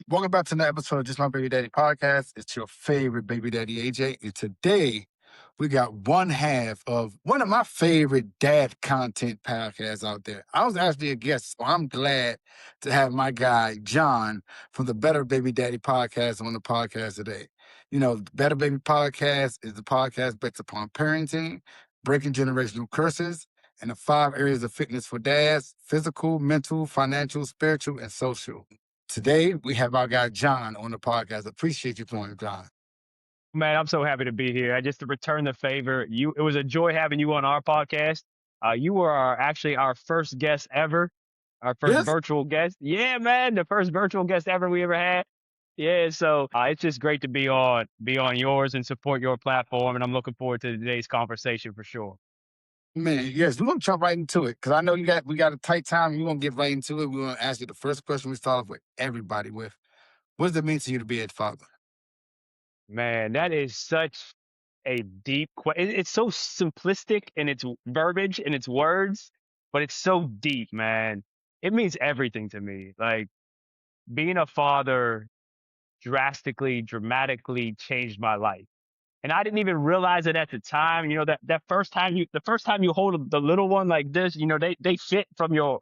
Welcome back to another episode of Just My Baby Daddy podcast. It's your favorite baby daddy, AJ. And today we got one half of one of my favorite dad content podcasts out there. I was actually a guest, so I'm glad to have my guy, John, from the Better Baby Daddy podcast on the podcast today. You know, the Better Baby podcast is the podcast based upon parenting, breaking generational curses, and the 5 areas of fitness for dads: physical, mental, financial, spiritual, and social. Today, we have our guy John on the podcast. Appreciate you joining, John. Man, I'm so happy to be here. I just to return the favor. It was a joy having you on our podcast. You were actually our first guest ever, our first Yes. virtual guest. Yeah, man, the first virtual guest ever we ever had. Yeah, so it's just great to be on yours and support your platform, and I'm looking forward to today's conversation for sure. Man, yes, we're gonna jump right into it because I know we got a tight time. We're gonna get right into it. We're gonna ask you the first question we start off with everybody with. What does it mean to you to be a father? Man, that is such a deep question. It's so simplistic in its verbiage and its words, but it's so deep, man. It means everything to me. Like being a father dramatically changed my life. And I didn't even realize it at the time. You know, that the first time you hold the little one like this, they fit from your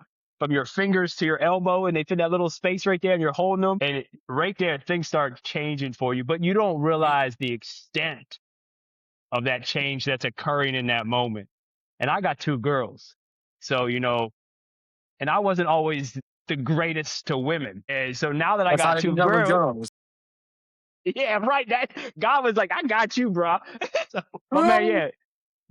fingers to your elbow and they fit that little space right there and you're holding them. And right there, things start changing for you, but you don't realize the extent of that change that's occurring in that moment. And I got two girls. So, and I wasn't always the greatest to women. And so now that I That's how got they two become with girls, girls. yeah, right. That God was like, I got you, bro. So, but man, yeah,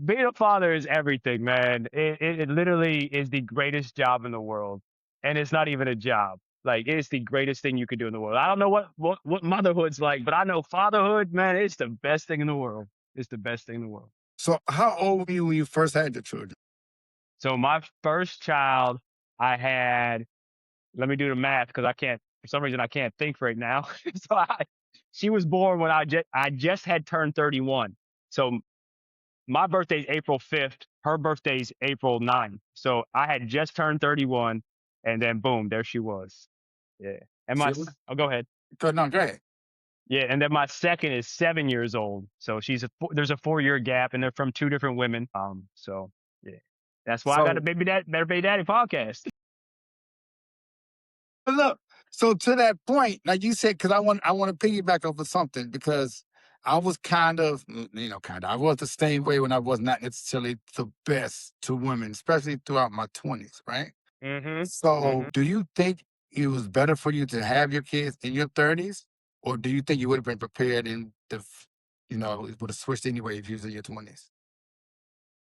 being a father is everything, man. It literally is the greatest job in the world. And it's not even a job. Like it's the greatest thing you could do in the world. I don't know what motherhood's like, but I know fatherhood, man, it's the best thing in the world. It's the best thing in the world. So, how old were you when you first had your children? So my first child, I had, let me do the math because for some reason I can't think right now. She was born when I just had turned 31. So my birthday's April 5th. Her birthday's April 9th. So I had just turned 31 and then boom, there she was. Yeah. And She was go ahead. good. No, great. Yeah. And then my second is 7 years old. So there's a 4 year gap and they're from two different women. So yeah, that's why I got a So, better baby daddy podcast. but look, so to that point, like you said, because I want to piggyback off of something because I was I was the same way when I was not necessarily the best to women, especially throughout my 20s, right? Mm-hmm. So, Mm-hmm. do you think it was better for you to have your kids in your 30s, or do you think you would have been prepared it would have switched anyway if you was in your 20s?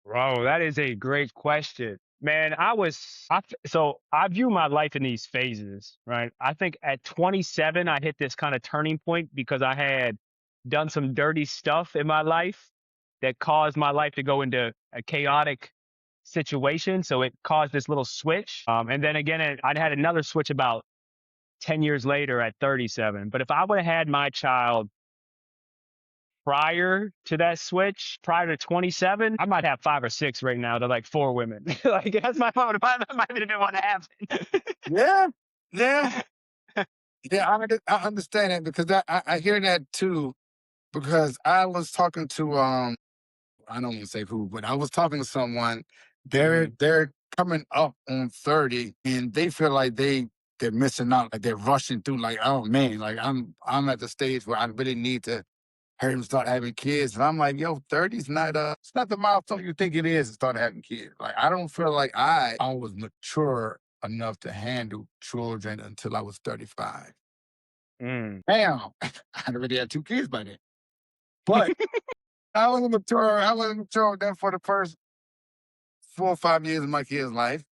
Bro, that is a great question. Man, so I view my life in these phases, right? I think at 27, I hit this kind of turning point because I had done some dirty stuff in my life that caused my life to go into a chaotic situation. So it caused this little switch. And then again, I'd had another switch about 10 years later at 37. But if I would have had my child prior to that switch, prior to 27, I might have five or six right now to like four women. Like that's my phone. That might have been what happened. Yeah, yeah, yeah. I understand that because I hear that too. Because I was talking to I don't want to say who, but I was talking to someone. Hmm. They're coming up on 30 and they feel like they're missing out, like they're rushing through, like, oh man, like I'm at the stage where I really need to hurry and start having kids. And I'm like, yo, 30's not it's not the milestone you think it is to start having kids. Like I don't feel like I was mature enough to handle children until I was 35. Mm. Damn, I'd already had two kids by then. But I wasn't mature then for the first 4 or 5 years of my kid's life.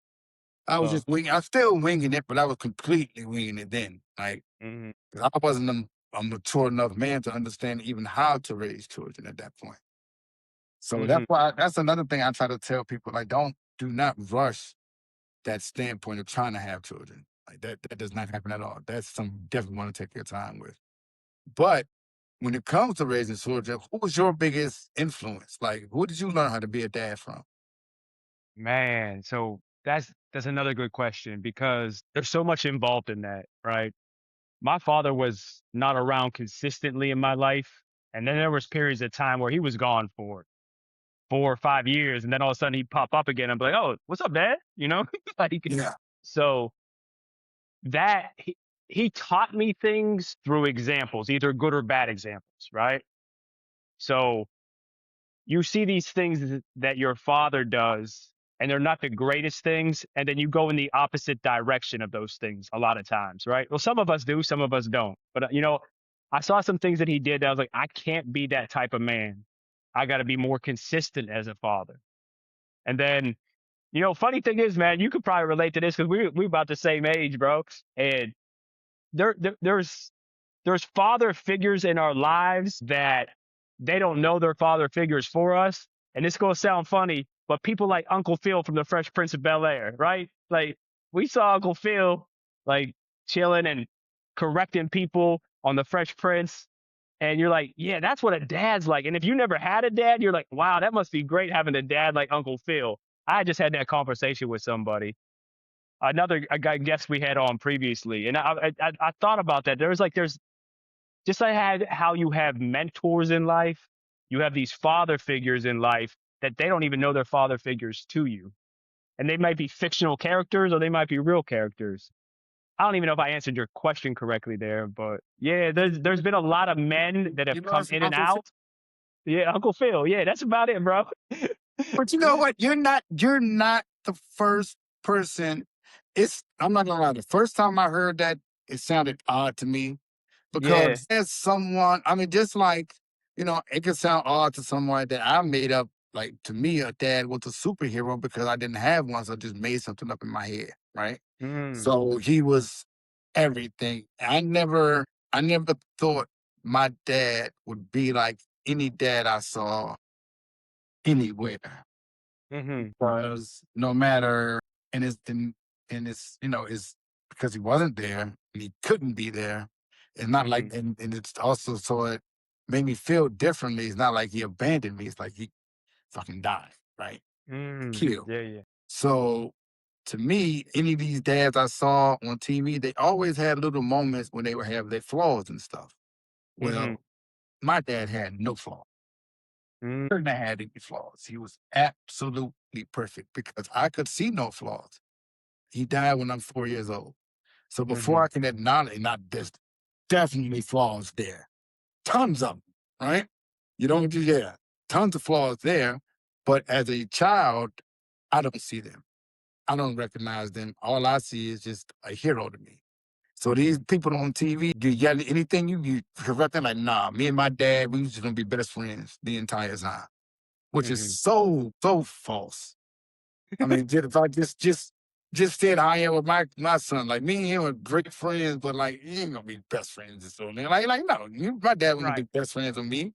I was Uh, just winging. I was still winging it, but I was completely winging it then. Like, mhm. 'cause I wasn't a mature enough man to understand even how to raise children at that point. So Mhm. that's another thing I try to tell people. Like, do not rush that standpoint of trying to have children. Like that does not happen at all. That's something you definitely want to take your time with. But when it comes to raising children, who was your biggest influence? Like, who did you learn how to be a dad from? Man, so that's another good question because there's so much involved in that, right? my father was not around consistently in my life. And then there was periods of time where he was gone for 4 or 5 years, and then all of a sudden he'd pop up again. I'm like, oh, what's up, dad? Like, Yeah. so that he taught me things through examples, either good or bad examples, right? So you see these things that your father does, and they're not the greatest things, and then you go in the opposite direction of those things a lot of times, right? Well, some of us do, some of us don't. But I saw some things that he did that I was like, I can't be that type of man. I got to be more consistent as a father. And then, funny thing is, man, you could probably relate to this because we're about the same age, bro. And there's father figures in our lives that they don't know they're father figures for us. And it's gonna sound funny, but people like Uncle Phil from the Fresh Prince of Bel-Air, right? Like, we saw Uncle Phil like chilling and correcting people on the Fresh Prince. And you're like, yeah, that's what a dad's like. And if you never had a dad, you're like, wow, that must be great having a dad like Uncle Phil. I just had that conversation with somebody, another a guy guest we had on previously, and I thought about that. There's just like had how you have mentors in life, you have these father figures in life that they don't even know they're father figures to you, and they might be fictional characters or they might be real characters. I don't even know if I answered your question correctly there, but yeah, there's been a lot of men that You have know, come it's in and Uncle Phil. out. Yeah, Uncle Phil. Yeah, that's about it, bro. But you know what? You're not the first person. I'm not gonna lie. The first time I heard that, it sounded odd to me Yeah. because there's someone, I mean, just like, it could sound odd to someone that I made up. Like, to me, a dad was a superhero because I didn't have one, so I just made something up in my head, right? Mm, So he was everything. I never thought my dad would be like any dad I saw anywhere. mm-hmm, Was no matter, and it's because he wasn't there and he couldn't be there. It's not mm-hmm, like, and it's also, so it made me feel differently. It's not like he abandoned me. It's like he fucking died, right? Killed. yeah, yeah. So to me, any of these dads I saw on TV, they always had little moments when they would have their flaws and stuff. Mm-hmm, Well, my dad had no flaws. mm, Couldn't have had any flaws. He was absolutely perfect because I could see no flaws. He died when I'm 4 years old. So before mm-hmm, I can acknowledge, not there's definitely flaws there, tons of them, right? You don't just, yeah, tons of flaws there. But as a child, I don't see them. I don't recognize them. All I see is just a hero to me. So these people on TV, you yell anything you correct them, like, nah, me and my dad, we was just gonna be best friends the entire time, which is mm-hmm. so false. I mean, if I just said how I am with my son, like me and him are great friends, but like he ain't gonna be best friends and so man. Like no, my dad wasn't gonna Right. be best friends with me,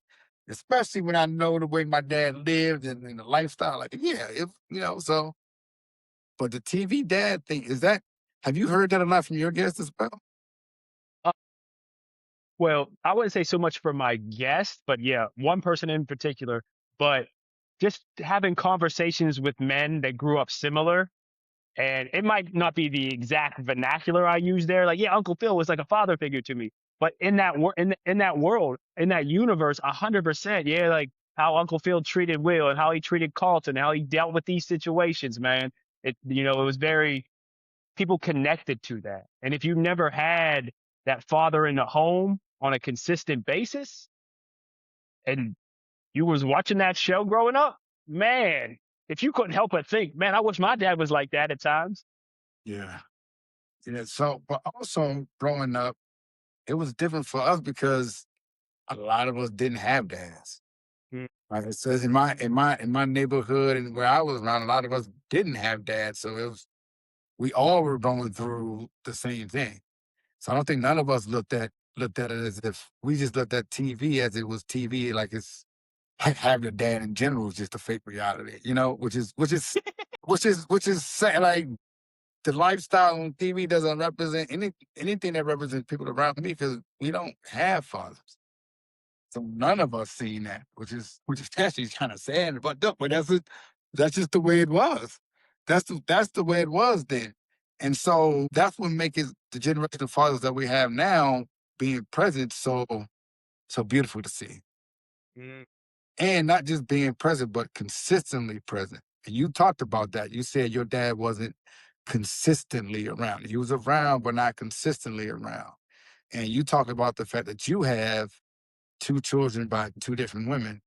especially when I know the way my dad lived and the lifestyle. Like yeah, if so. But the TV dad thing is that. Have you heard that a lot from your guests as well? Uh, well, I wouldn't say so much for my guest, but yeah, one person in particular. But just having conversations with men that grew up similar, and it might not be the exact vernacular I use there. Like, yeah, Uncle Phil was like a father figure to me. But in that world, in that universe, 100%, yeah, like how Uncle Phil treated Will and how he treated Carlton, how he dealt with these situations, man. It was very people connected to that. And if you never had that father in the home on a consistent basis and you was watching that show growing up, man, if you couldn't help but think, man, I wish my dad was like that at times. Yeah, yeah. So, but also growing up, it was different for us because a lot of us didn't have dads. Mm, Like it says in my neighborhood and where I was around, a lot of us didn't have dads. So we all were going through the same thing. So I don't think none of us looked at it as if we just looked at TV as it was TV, like it's like having a dad in general is just a fake reality, which is like the lifestyle on TV doesn't represent anything that represents people around me because we don't have fathers. So none of us seen that, which is actually kind of sad, but that's just the way it was. That's the way it was then. And so that's what makes it the generation of fathers that we have now being present so beautiful to see. Mm, And not just being present, but consistently present. And you talked about that. You said your dad wasn't consistently around. He was around, but not consistently around. And you talked about the fact that you have two children by two different women,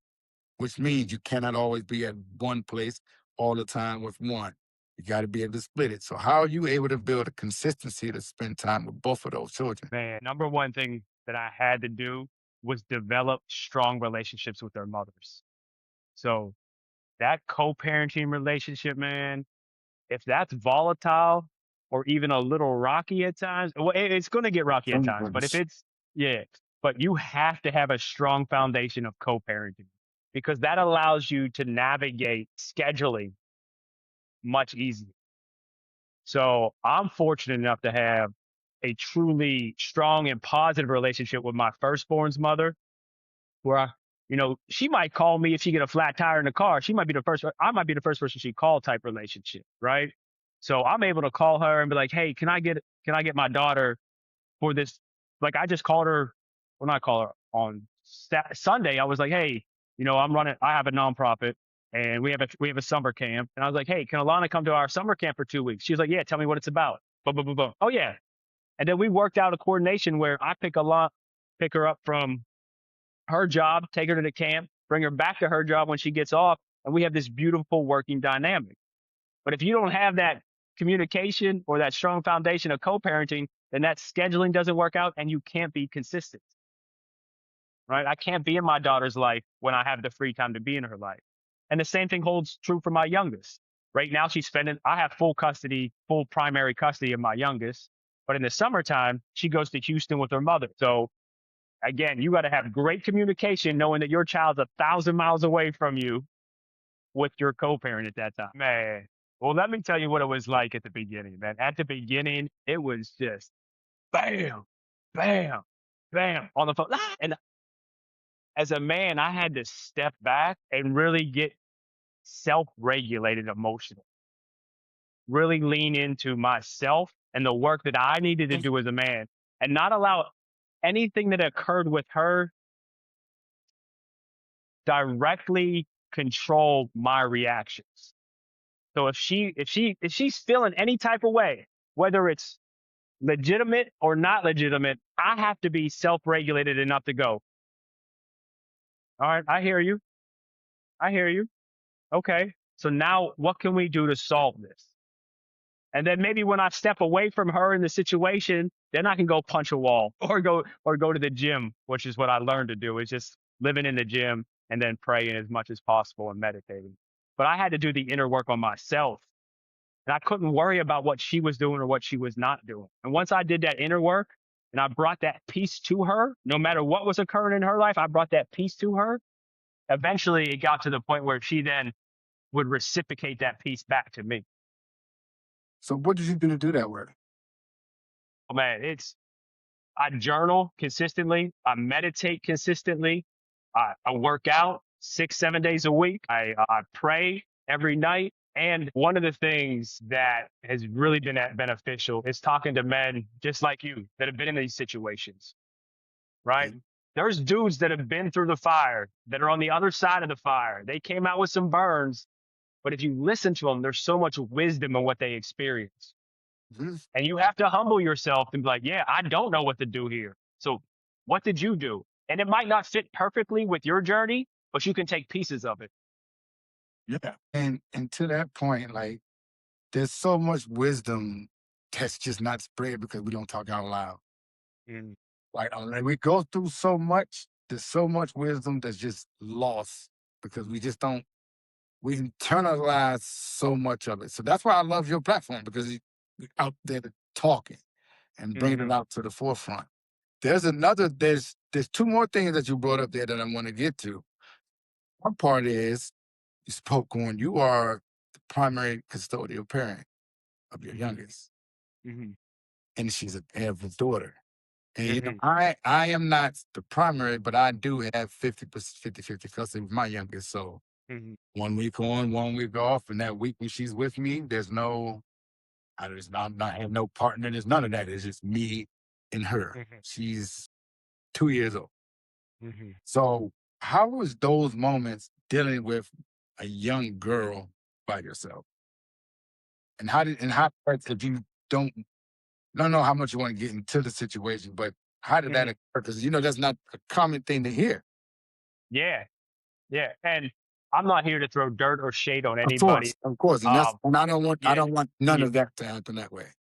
which means you cannot always be at one place all the time with one. You got to be able to split it. So, how are you able to build a consistency to spend time with both of those children? man, number one thing that I had to do was develop strong relationships with their mothers. So that co-parenting relationship, man, if that's volatile or even a little rocky at times, well, it's going to get rocky at times. But if Fingers. it's, yeah, but you have to have a strong foundation of co-parenting because that allows you to navigate scheduling much easier. So I'm fortunate enough to have a truly strong and positive relationship with my firstborn's mother, where she might call me if she get a flat tire in the car. She might be the first. I might be the first person she called type relationship, right? So I'm able to call her and be like, "Hey, can I get my daughter for this?" Like I just called her. Well, not call her on Sunday. I was like, "Hey, I'm running. I have a nonprofit, and we have a summer camp." And I was like, "Hey, can Alana come to our summer camp for 2 weeks?" She was like, "Yeah, tell me what it's about." Boom, boom, boom, boom. Oh yeah. And then we worked out a coordination where I pick her up from her job, take her to the camp, bring her back to her job when she gets off, and we have this beautiful working dynamic. But if you don't have that communication or that strong foundation of co-parenting, then that scheduling doesn't work out and you can't be consistent, right? I can't be in my daughter's life when I have the free time to be in her life. And the same thing holds true for my youngest. Right now, I have full primary custody of my youngest. But in the summertime, she goes to Houston with her mother. So again, you got to have great communication, knowing that your child's 1,000 miles away from you with your co-parent at that time. Man, well, let me tell you what it was like at the beginning, man. At the beginning, it was just bam, bam, bam on the phone. And as a man, I had to step back and really get self-regulated emotionally, really lean into myself and the work that I needed to do as a man and not allow anything that occurred with her directly control my reactions. So if she's feeling any type of way, whether it's legitimate or not legitimate, I have to be self-regulated enough to go, all right, I hear you. I hear you. Okay. So now what can we do to solve this? And then maybe when I step away from her in the situation, then I can go punch a wall or go to the gym, which is what I learned to do, is just living in the gym and then praying as much as possible and meditating. But I had to do the inner work on myself. And I couldn't worry about what she was doing or what she was not doing. And once I did that inner work and I brought that peace to her, no matter what was occurring in her life, I brought that peace to her. Eventually it got to the point where she then would reciprocate that peace back to me. So, what did you do to do that work? Oh man, I journal consistently. I meditate consistently. I work out 6, 7 days a week. I pray every night. And one of the things that has really been beneficial is talking to men just like you that have been in these situations, right? Mhm. There's dudes that have been through the fire that are on the other side of the fire. They came out with some burns, but if you listen to them, there's so much wisdom in what they experience. Mhm. And you have to humble yourself and be like, yeah, I don't know what to do here. So what did you do? And it might not fit perfectly with your journey, but you can take pieces of it. Yeah. And to that point, like there's so much wisdom that's just not spread because we don't talk out loud. Mm, Like we go through so much, there's so much wisdom that's just lost because we just don't we internalize so much of it. So that's why I love your platform because you're out there talking and bringing it mhm, out to the forefront. There's two more things that you brought up there that I want to get to. One part is you spoke on you are the primary custodial parent of your mhm, youngest, mhm, and have a daughter. And mhm, I am not the primary, but I do have 50%, 50-50 custody with my youngest. So mhm, 1 week on, 1 week off, and that week when she's with me, there's no I'm not have no partner. There's none of that. It's just me and her. Mhm, She's 2 years old. mhm, So how was those moments dealing with a young girl by yourself? And how if you don't know how much you want to get into the situation, but how did that mhm. occur? Because that's not a common thing to hear. Yeah, yeah, and I'm not here to throw dirt or shade on anybody. Of course, and Um, I yeah, don't want none yeah. of that to happen that way.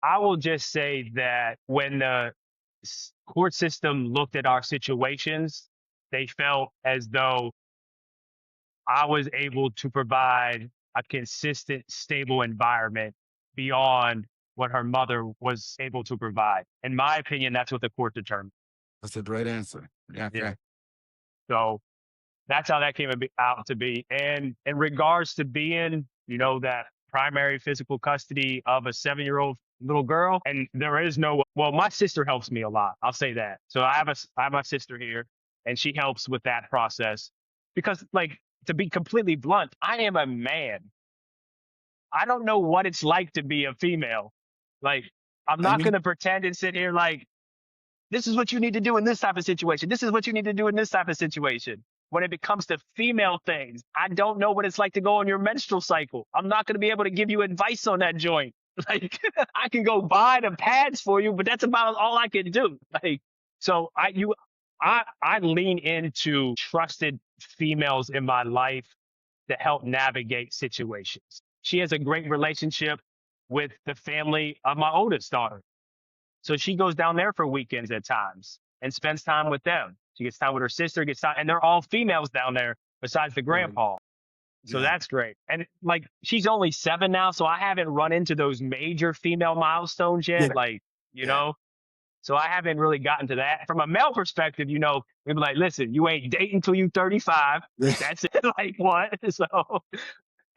I will just say that when the court system looked at our situations, they felt as though I was able to provide a consistent, stable environment beyond what her mother was able to provide. In my opinion, that's what the court determined. That's a great answer. Yeah, Yeah. okay. So that's how that came out to be. And in regards to being, that primary physical custody of a 7-year-old little girl, and there is no, well, my sister helps me a lot. I'll say that. So I have my sister here, and she helps with that process because, like, to be completely blunt, I am a man. I don't know what it's like to be a female. Like, I'm I not mean, going to pretend and sit here like, this is what you need to do in this type of situation. This is what you need to do in this type of situation. When it becomes to female things, I don't know what it's like to go on your menstrual cycle. I'm not going to be able to give you advice on that joint. Like, I can go buy the pads for you, but that's about all I can do. Like, so I lean into trusted females in my life to help navigate situations. She has a great relationship with the family of my oldest daughter. So she goes down there for weekends at times and spends time with them. She gets time with her sister, gets time, and they're all females down there besides the right. grandpa. So Yeah. that's great. And like she's only 7 now, so I haven't run into those major female milestones Yeah. yet. Like, Yeah. so I haven't really gotten to that. From a male perspective, we'd be like, listen, you ain't dating until you 35. Yeah. That's it. Like what? So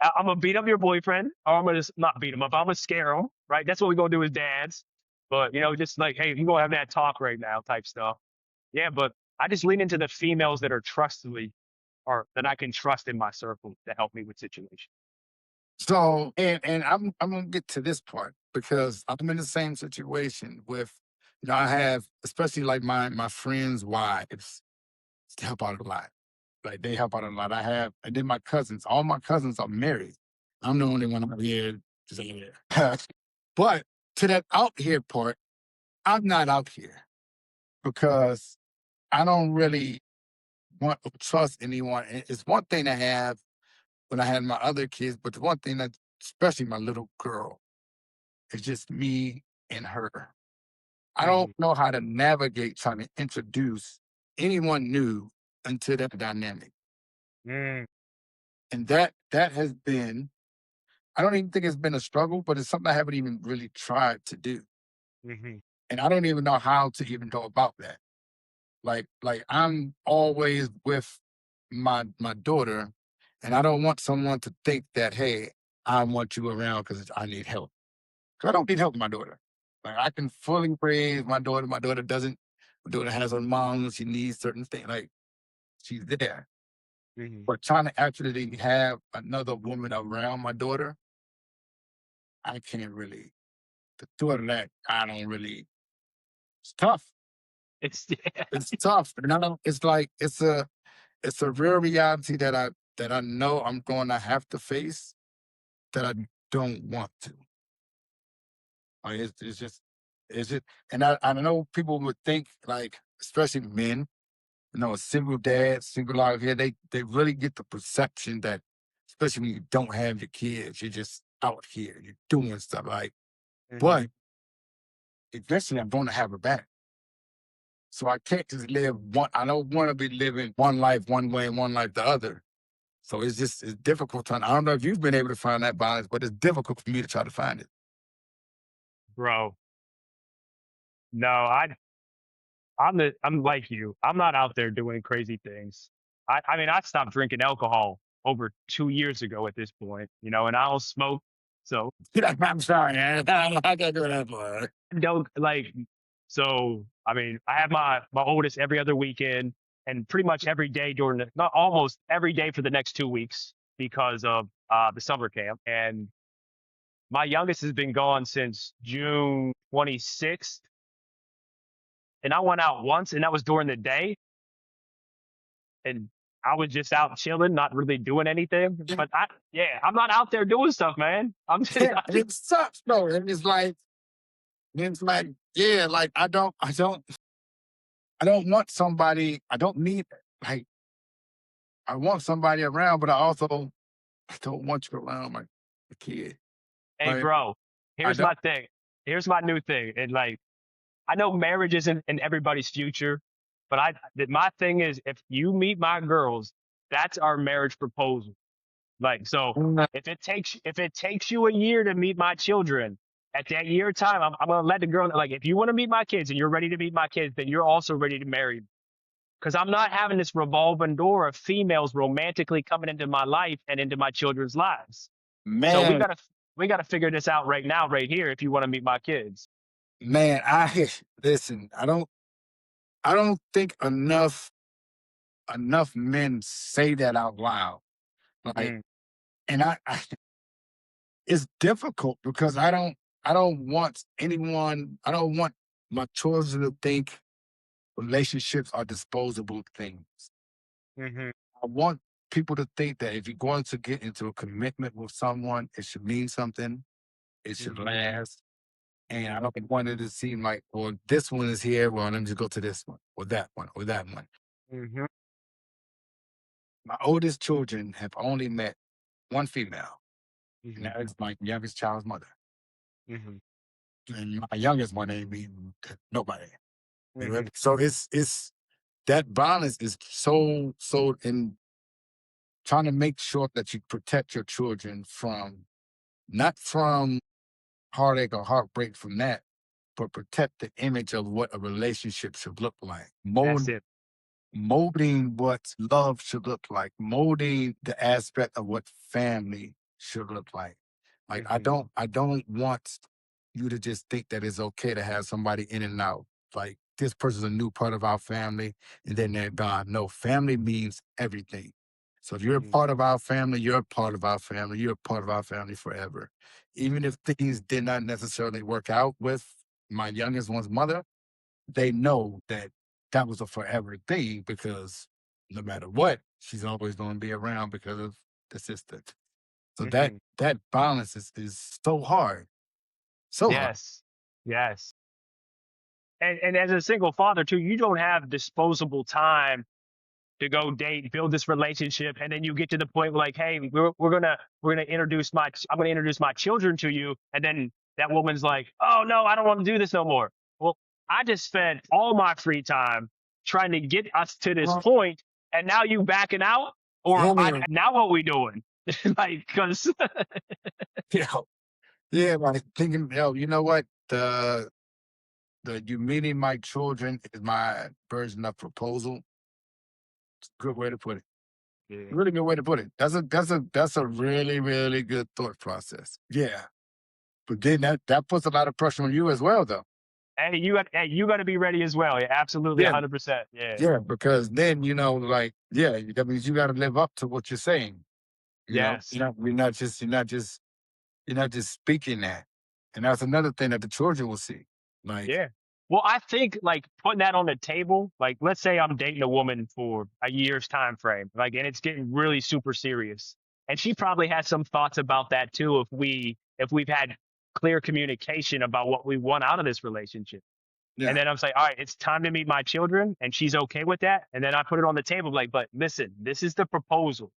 I'm gonna beat up your boyfriend, or I'm gonna just not beat him up. I'm gonna scare him, right? That's what we're gonna do as dads. But just like, hey, we're gonna have that talk right now, type stuff. Yeah, but I just lean into the females that are trustworthy or that I can trust in my circle to help me with situations. So and I'm gonna get to this part because I'm in the same situation with I have especially like my friends' wives to help out a lot. Like they help out a lot. I have and then my cousins, all my cousins are married. I'm the only one out here just out here. But to that out here part, I'm not out here because I don't really want to trust anyone. It's one thing to have when I had my other kids, but the one thing that, especially my little girl, it's just me and her. I don't Hmm. know how to navigate trying to introduce anyone new into that dynamic. Mm, And that has been, I don't even think it's been a struggle, but it's something I haven't even really tried to do. hmm. And I don't even know how to even go about that. Like I'm always with my daughter, and I don't want someone to think that, hey, I want you around because I need help. 'Cause I don't need help with my daughter. Like I can fully praise my daughter. My daughter doesn't. My daughter has her mom. She needs certain things. Like she's there. Hmm. But trying to actually have another woman around my daughter, I can't really. The thought of that, I don't really. It's tough. It's It's tough. And I don't. It's like it's a real reality that I know I'm going to have to face that I don't want to. Like it's just, and I know people would think like, especially men, a single dad, single out here, they really get the perception that, especially when you don't have your kids, you're just out here, you're doing stuff like. hmm. But eventually, I'm going to have her back, so I can't just live one. I don't want to be living one life one way and one life the other. So it's difficult trying. I don't know if you've been able to find that balance, but it's difficult for me to try to find it. Bro. No, I'm like you. I'm not out there doing crazy things. I mean, I stopped drinking alcohol over 2 years ago at this point, and I don't smoke. So I'm sorry, man. I can't do that for. don't like so I mean, I have my oldest every other weekend and pretty much every day during the not almost every day for the next 2 weeks because of the summer camp. And My youngest has been gone since June 26th, and I went out once, and that was during the day, and I was just out chilling, not really doing anything. Yeah, But yeah, I'm not out there doing stuff, man. I'm just, yeah, and it sucks though. And it's like, yeah, like I don't want somebody. I don't need like I want somebody around, but I don't want you around my kid. hey, Like bro, I here's don't. my thing. Here's my new thing. And like, I know marriage isn't in everybody's future, but my thing is, if you meet my girls, that's our marriage proposal. Like, so if it takes you a year to meet my children, at that year time, I'm gonna let the girl know, like, if you want to meet my kids and you're ready to meet my kids, then you're also ready to marry. Because I'm not having this revolving door of females romantically coming into my life and into my children's lives. So Man, we gotta figure this out right now, right here, if you want to meet my kids. man, I listen. I don't think enough men say that out loud. Like, Mm, and it's difficult because I don't want anyone. I don't want my children to think relationships are disposable things. hmm I want people to think that if you're going to get into a commitment with someone, it should mean something. It should hmm last. And I don't want it to seem like, well, this one is here. Well, let me just go to this one or that one. hmm My oldest children have only met one female, and hmm that is my youngest child's mother. hmm And my youngest one ain't meet nobody. You know? hmm So it's that balance is so in trying to make sure that you protect your children from not from heartache or heartbreak from that, but protect the image of what a relationship should look like. That's it. Molding what love should look like, molding the aspect of what family should look like. Like hmm I don't want you to just think that it's okay to have somebody in and out. Like this person's a new part of our family and then they're gone. No, family means everything. So if you're a hmm part of our family, you're a part of our family, you're a part of our family forever. Even if things did not necessarily work out with my youngest one's mother, they know that that was a forever thing because no matter what, she's always going to be around because of the sister. So hmm that balance is so hard, so hard. Yes. Yes. And as a single father too, you don't have disposable time to go date, build this relationship, and then you get to the point where like, hey, we're gonna introduce my I'm gonna introduce my children to you, and then that woman's like, oh no, I don't want to do this no more. Well, I just spent all my free time trying to get us to this Uh, point, and now you backing out, or Yeah, now what we doing? Like, because yeah, yeah. Like thinking, you know what? The you meeting my children is my version of proposal. Good way to put it. yeah. Really good way to put it. That's a really good thought process. Yeah, but then that puts a lot of pressure on you as well, though. Hey, you got to be ready as well. Yeah, absolutely, Yeah, 100%. Yeah. yeah, because then like that means you got to live up to what you're saying. Yes. You're not just speaking that, and that's another thing that the children will see. Like, Yeah. Well, I think like putting that on the table, like let's say I'm dating a woman for a year's time frame, like, and it's getting really super serious. And she probably has some thoughts about that too if we've had clear communication about what we want out of this relationship. And yeah, then I'm saying, all right, it's time to meet my children, and she's okay with that. And then I put it on the table, like, but listen, this is the proposal.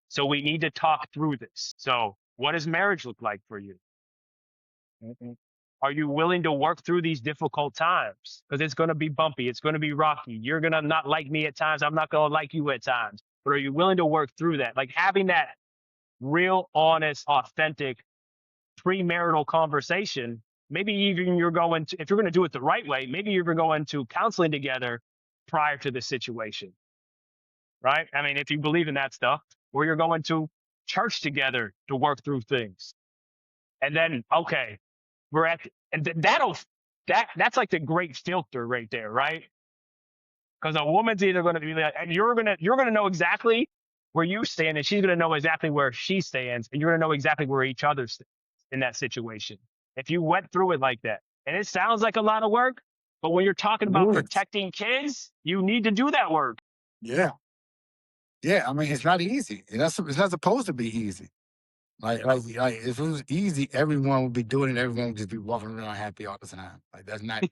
So we need to talk through this. So what does marriage look like for you? Mhm. Are you willing to work through these difficult times? Because it's going to be bumpy. It's going to be rocky. You're going to not like me at times. I'm not going to like you at times. But are you willing to work through that? Like having that real, honest, authentic premarital conversation. Maybe even you're going to, if you're going to do it the right way, maybe you're going to counseling together prior to the situation, right? I mean, if you believe in that stuff, or you're going to church together to work through things. And then, okay, we're at, and that's like the great filter right there, right? Because a woman's either going to be like, and you're gonna know exactly where you stand, and she's going to know exactly where she stands, and you're going to know exactly where each other stands. in that situation. If you went through it like that, and it sounds like a lot of work, but when you're talking about Yes. protecting kids, you need to do that work. Yeah. Yeah. I mean, it's not easy. It's not supposed to be easy. Like, if it was easy, everyone would be doing it. Everyone would just be walking around happy all the time. Like that's not.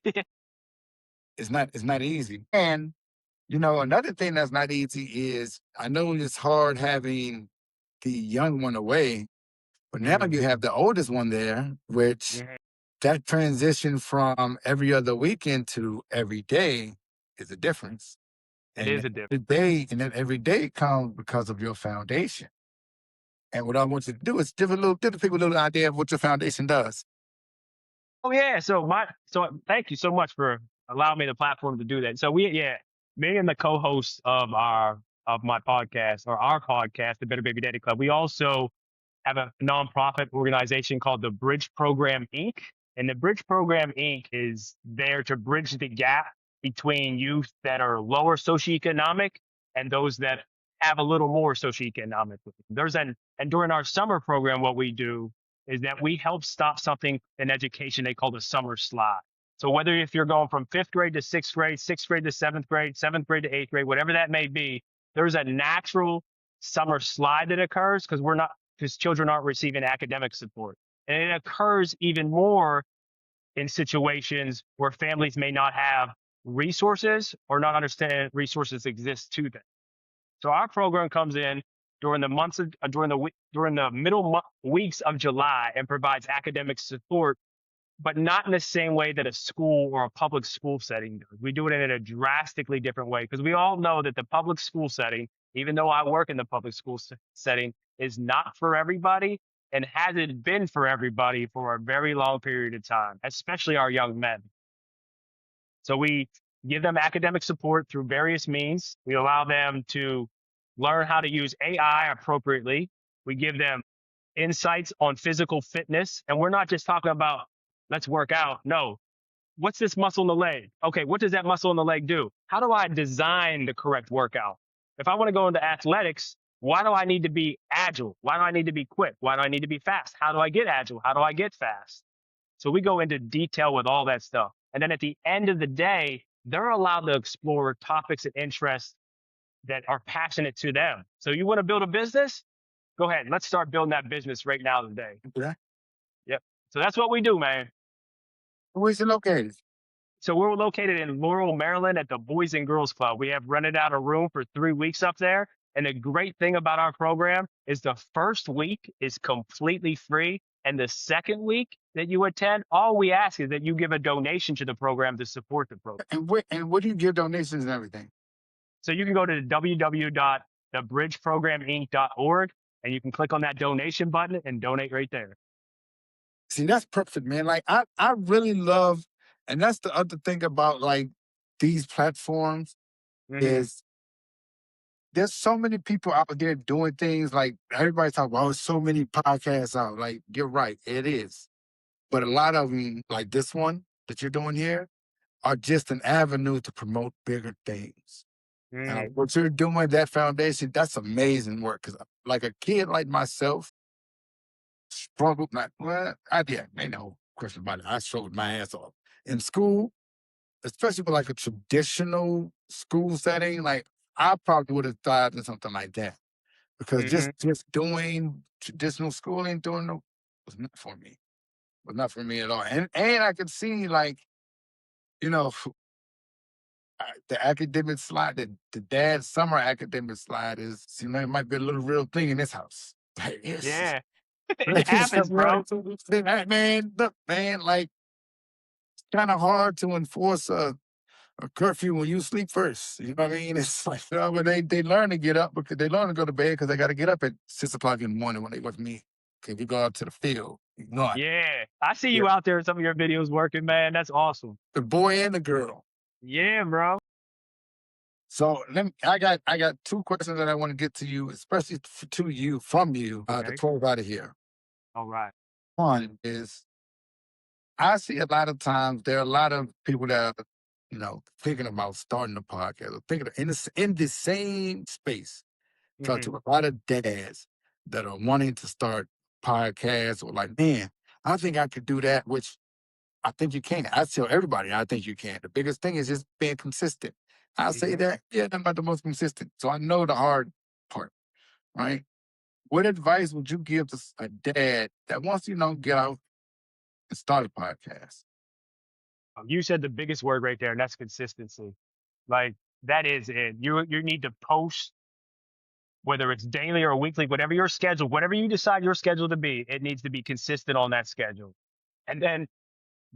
It's not easy. And another thing that's not easy is I know it's hard having the young one away, but now Mhm, you have the oldest one there, which mhm. that transition from every other weekend to every day is a difference. It And is a difference. then every day comes because of your foundation. And what I want you to do is give the people a little idea of what your foundation does. Oh yeah. So thank you so much for allowing me the platform to do that. So me and the co-host of my podcast or our podcast, the Better Baby Daddy Club, we also have a nonprofit organization called the Bridge Program Inc. And the Bridge Program Inc. is there to bridge the gap between youth that are lower socioeconomic and those that have a little more socioeconomic. And during our summer program, what we do is that we help stop something in education they call the summer slide. So whether if you're going from fifth grade to sixth grade to seventh grade to eighth grade, whatever that may be, there's a natural summer slide that occurs because children aren't receiving academic support. And it occurs even more in situations where families may not have resources or not understand resources exist to them. So our program comes in during the months of during the weeks of July and provides academic support, but not in the same way that a school or a public school setting does. We do it in a drastically different way because we all know that the public school setting, even though I work in the public school setting, is not for everybody and hasn't been for everybody for a very long period of time, especially our young men. So we give them academic support through various means. We allow them to learn how to use AI appropriately. We give them insights on physical fitness. And we're not just talking about let's work out. No, what's this muscle in the leg? Okay, what does that muscle in the leg do? How do I design the correct workout? If I want to go into athletics, why do I need to be agile? Why do I need to be quick? Why do I need to be fast? How do I get agile? How do I get fast? So we go into detail with all that stuff. And then at the end of the day, they're allowed to explore topics and interests that are passionate to them. So you want to build a business? Go ahead. Let's start building that business right now today. Okay. Yep. So that's what we do, man. Where's it located? So we're located in Laurel, Maryland at the Boys and Girls Club. We have rented out a room for 3 weeks up there. And the great thing about our program is the first week is completely free. And the second week that you attend, all we ask is that you give a donation to the program to support the program. And where do you give donations and everything? So you can go to www.thebridgeprograminc.org and you can click on that donation button and donate right there. See, that's perfect, man. Like I really love, and that's the other thing about like these platforms Hmm. is there's so many people out there doing things like everybody's talking about, oh, so many podcasts out. Like, you're right, it is. But a lot of them, like this one that you're doing here, are just an avenue to promote bigger things. Mm, What you're doing, that foundation, that's amazing work. Because like a kid like myself, struggled, not, well, I did, ain't no question about it. I struggled my ass off. In school, especially with like a traditional school setting, like I probably would have thrived in something like that. Because hmm. just doing traditional schooling, was not for me. Was not for me at all. And I could see like, you know, the academic slide, the dad's summer academic slide is, it might be a little real thing in this house. Like, it's Yeah, it it's happens, bro. man, look, man, like it's kind of hard to enforce a curfew when you sleep first. You know what I mean? It's like, when they learn to get up because they learn to go to bed because they got to get up at 6 o'clock in the morning when they with me. Okay, we go out to the field. You know, Yeah, I see yeah, you out there in some of your videos working, man. That's awesome. the boy and the girl. Yeah, bro. So I got two questions that I want to get to you, especially to you from you to Okay. close out of here. All right. One is I see a lot of times there are a lot of people that are, thinking about starting a podcast or thinking in the same space. Talk Hmm. to a lot of dads that are wanting to start podcasts or like, man, I think I could do that, which I think you can. I tell everybody I think you can. The biggest thing is just being consistent. I say Hmm. that, yeah, I'm not the most consistent. So I know the hard part, right? What advice would you give to a dad that wants to, get out and start a podcast? You said the biggest word right there, and that's consistency. Like that is it. You need to post, whether it's daily or weekly, whatever your schedule, whatever you decide your schedule to be, it needs to be consistent on that schedule. And then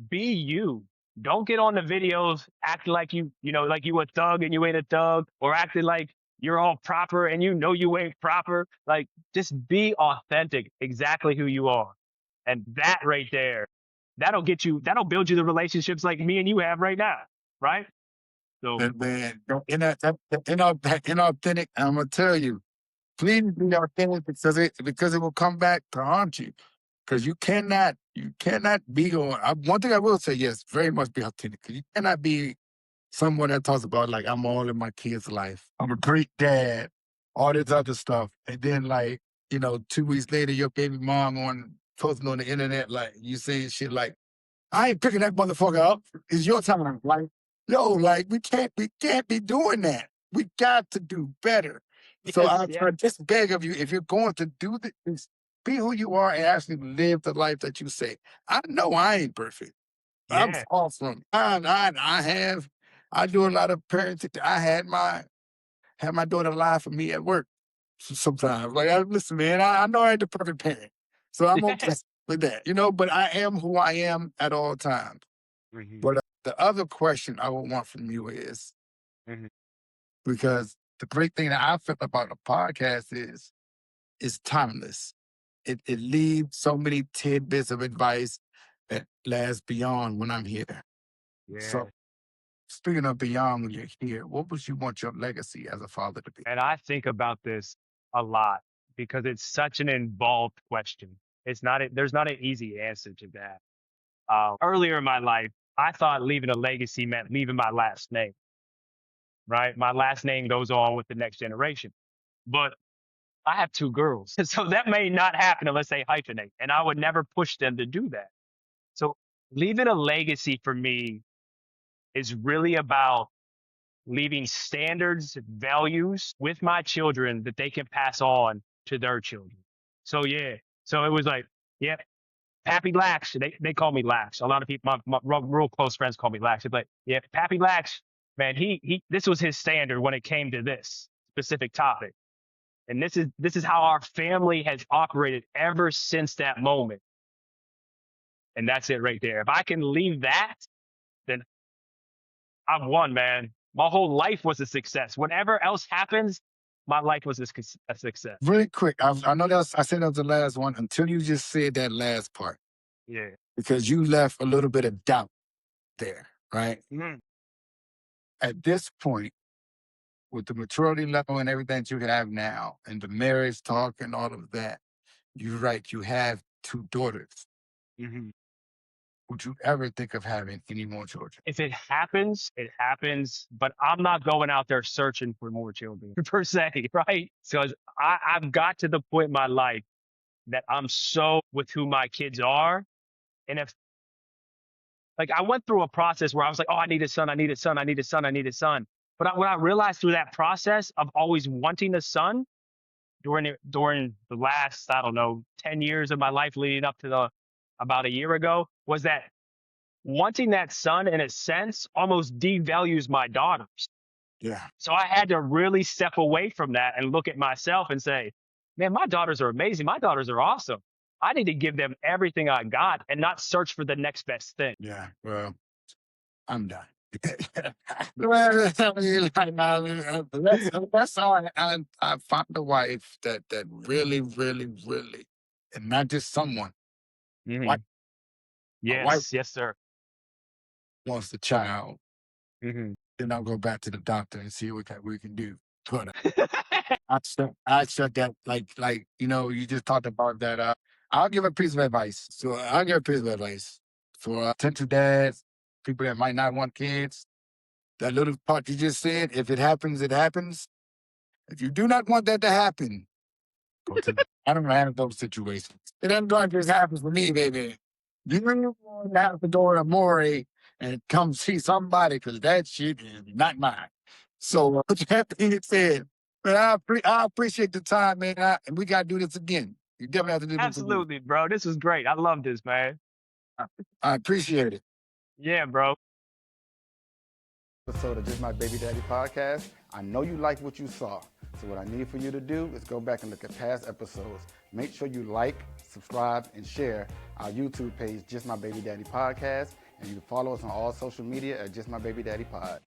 be you. Don't get on the videos acting like like you a thug and you ain't a thug, or acting like you're all proper and you ain't proper. Like just be authentic, exactly who you are. And that right there, that'll build you the relationships like me and you have right now. Right? So That man, inauthentic, I'm gonna tell you, please be authentic because it will come back to haunt you. Because you cannot be on. One thing I will say, yes, very much be authentic. 'Cause you cannot be someone that talks about like I'm all in my kid's life. I'm a great dad, all this other stuff, and then 2 weeks later, your baby mom on posting on the internet like you saying shit like I ain't picking that motherfucker up. It's your time. Like, yo, like we can't be doing that. We got to do better. So yes, yeah, I just beg of you, if you're going to do this, be who you are and actually live the life that you say. I know I ain't perfect. I'm yeah, far from it. I do a lot of parenting. I had my daughter lie for me at work sometimes. Like, listen, man, I know I ain't the perfect parent, so I'm okay yeah. with that, But I am who I am at all times. Hmm. But the other question I would want from you is Hmm. because the great thing that I feel about a podcast is it's timeless. It leaves so many tidbits of advice that lasts beyond when I'm here. Yeah. So speaking of beyond when you're here, what would you want your legacy as a father to be? And I think about this a lot because it's such an involved question. There's not an easy answer to that. Earlier in my life, I thought leaving a legacy meant leaving my last name, right? My last name goes on with the next generation. But I have two girls. So that may not happen unless they hyphenate. And I would never push them to do that. So leaving a legacy for me is really about leaving standards, values with my children that they can pass on to their children. So yeah, so it was like, yeah, Pappy Lax. They call me Lax. A lot of people, my real close friends call me Lax. It's like, yeah, Pappy Lax, man, he this was his standard when it came to this specific topic. And this is how our family has operated ever since that moment. And that's it right there. If I can leave that, then I've won, man. My whole life was a success. Whatever else happens, my life was a success. Really quick, I know I said that was the last one until you just said that last part Yeah. because you left a little bit of doubt there, right? Mhm. At this point, with the maturity level and everything that you have now, and the marriage talk and all of that, you're right. You have two daughters. Mhm. Would you ever think of having any more children? If it happens, it happens. But I'm not going out there searching for more children per se, right? Because I've got to the point in my life that I'm so with who my kids are. And if like I went through a process where I was like, oh, I need a son, I need a son, I need a son, I need a son. But what I realized through that process of always wanting a son during the last, I don't know, 10 years of my life leading up to the about a year ago was that wanting that son in a sense almost devalues my daughters. Yeah, So I had to really step away from that and look at myself and say, man, my daughters are amazing. My daughters are awesome. I need to give them everything I got and not search for the next best thing. yeah. Well, I'm done. Well, I mean, like, that's all. I found a wife that really, really, really, and not just someone. Like Hmm. my wife Yes, yes, sir. wants the child, Hmm. then I'll go back to the doctor and see what we can do. But I shut that you just talked about that. I'll give a piece of advice. So I'll give a piece of advice for potential dads, people that might not want kids. That little part you just said, if it happens, it happens. If you do not want that to happen, go to. I don't have those situations. It doesn't just happens with me, baby. You have to go to Maury and come see somebody because that shit is not mine. So with that being said, man, I appreciate the time, man. And we got to do this again. You definitely have to do this again. Absolutely, bro. This is great. I love this, man. I, I appreciate it. Yeah, bro. Episode of Just My Baby Daddy podcast. I know you liked what you saw. So what I need for you to do is go back and look at past episodes. Make sure you like, subscribe, and share our YouTube page, Just My Baby Daddy Podcast. And you can follow us on all social media at Just My Baby Daddy Pod.